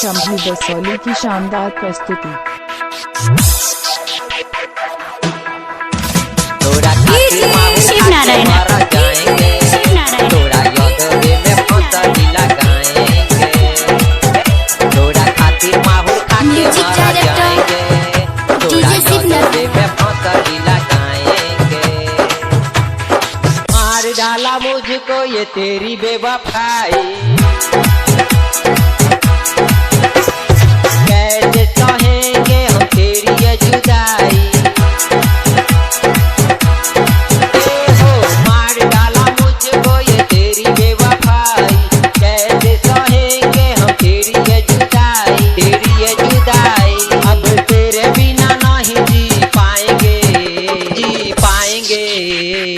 शंभू बसौली की शानदार प्रस्तुति। शिव नारायण मार डाला मुझको ये तेरी बेवफाई, कैसे सहेंगे हम तेरी ये जुदाई। हो मार डाला मुझको ये तेरी बेवफाई, कैसे सहेंगे हम तेरी ये जुदाई, तेरी ये जुदाई। अब तेरे बिना नहीं जी पाएंगे, जी पाएंगे।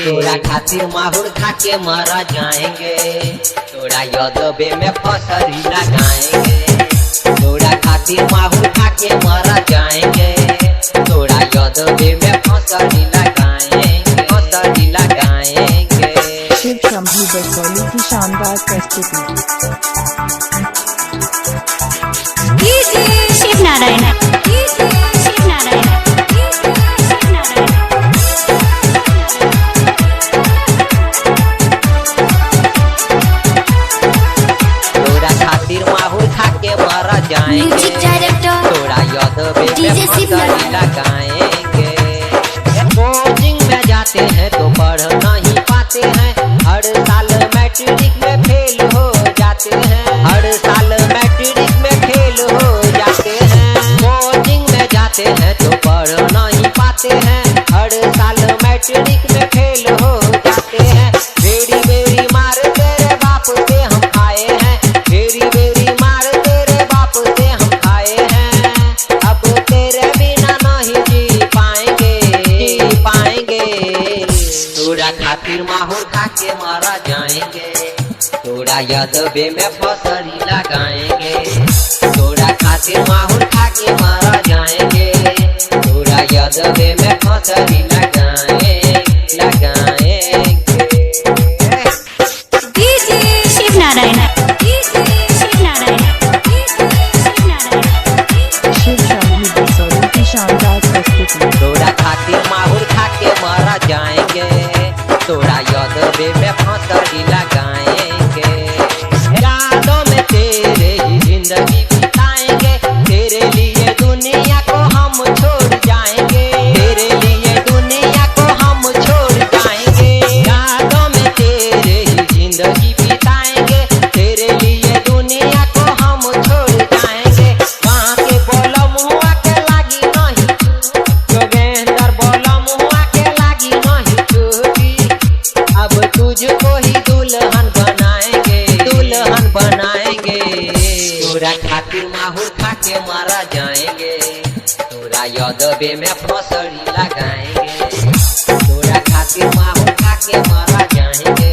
तोरा खातिर माहुर खा के मारा जाएंगे, तोरा यदबे में फसरी लगाएंगे। तोरा खातिर माहुर खा के मारा जाएंगे, तोरा यदबे में फसरी लगाएंगे, फसरी लगाएंगे। शिव शंभू बसौली की शानदार प्रस्तुति। शिव नारायण शिव नारायण। तोरा यदबे में फसरी लगाएंगे। कोचिंग में जाते हैं तो पढ़ नहीं पाते हैं, हर साल मैट्रिक में फेल हो जाते हैं, हर साल मैट्रिक में फेल हो जाते हैं। कोचिंग में जाते हैं तो पढ़ नहीं पाते हैं, हर साल मैट्रिक में फेल हो जाते हैं। बेरी बेरी मार तेरे बाप से हम खाए हैं, बेरी बेरी मार तेरे बाप से हम खाए हैं। अब तेरे बिना नहीं जी पाएंगे, जी पाएंगे। तोरा खातिर माहौल खा के मारा जाएंगे, तोरा यदबे में फसरी लगाएंगे। तोरा खातिर माहौल खा के मारा जाएंगे, तोरा यदबे में फसरी लगाएंगे, लगाएंगे। शिव नारायण शिव नारायण। शिव शंभू बसौली की शानदार प्रस्तुति। तोरा खातिर माहौल खा के मारा जाएंगे, तोरा यदबे में फसरी लगाएंगे। यादों में तेरे ही जिंदगी बिताएंगे, तेरे लिए दुनिया को हम छोड़ जाएंगे, तेरे लिए दुनिया को हम छोड़ जाएंगे। यादों में तेरे ही जिंदगी बिताएंगे, तेरे लिए दुनिया को हम छोड़ जाएंगे। वहाँ के बोलम हुआ के लागी नहीं, जोगेंद्र बोलम हुआ के लागी नहीं चूकी। अब तुझको ही दुल्हन बनाएंगे, दुल्हन बनाएंगे। तोरा खातिर माहौल खा के मारा जाएंगे, तोरा यदबे में फसरी लगाएंगे। तोरा खातिर माहौल खा के मारा जाएंगे,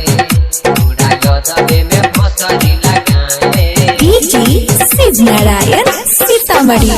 तोरा यदबे में फसरी लगाएंगे। शिव नारायण सीतामढ़ी।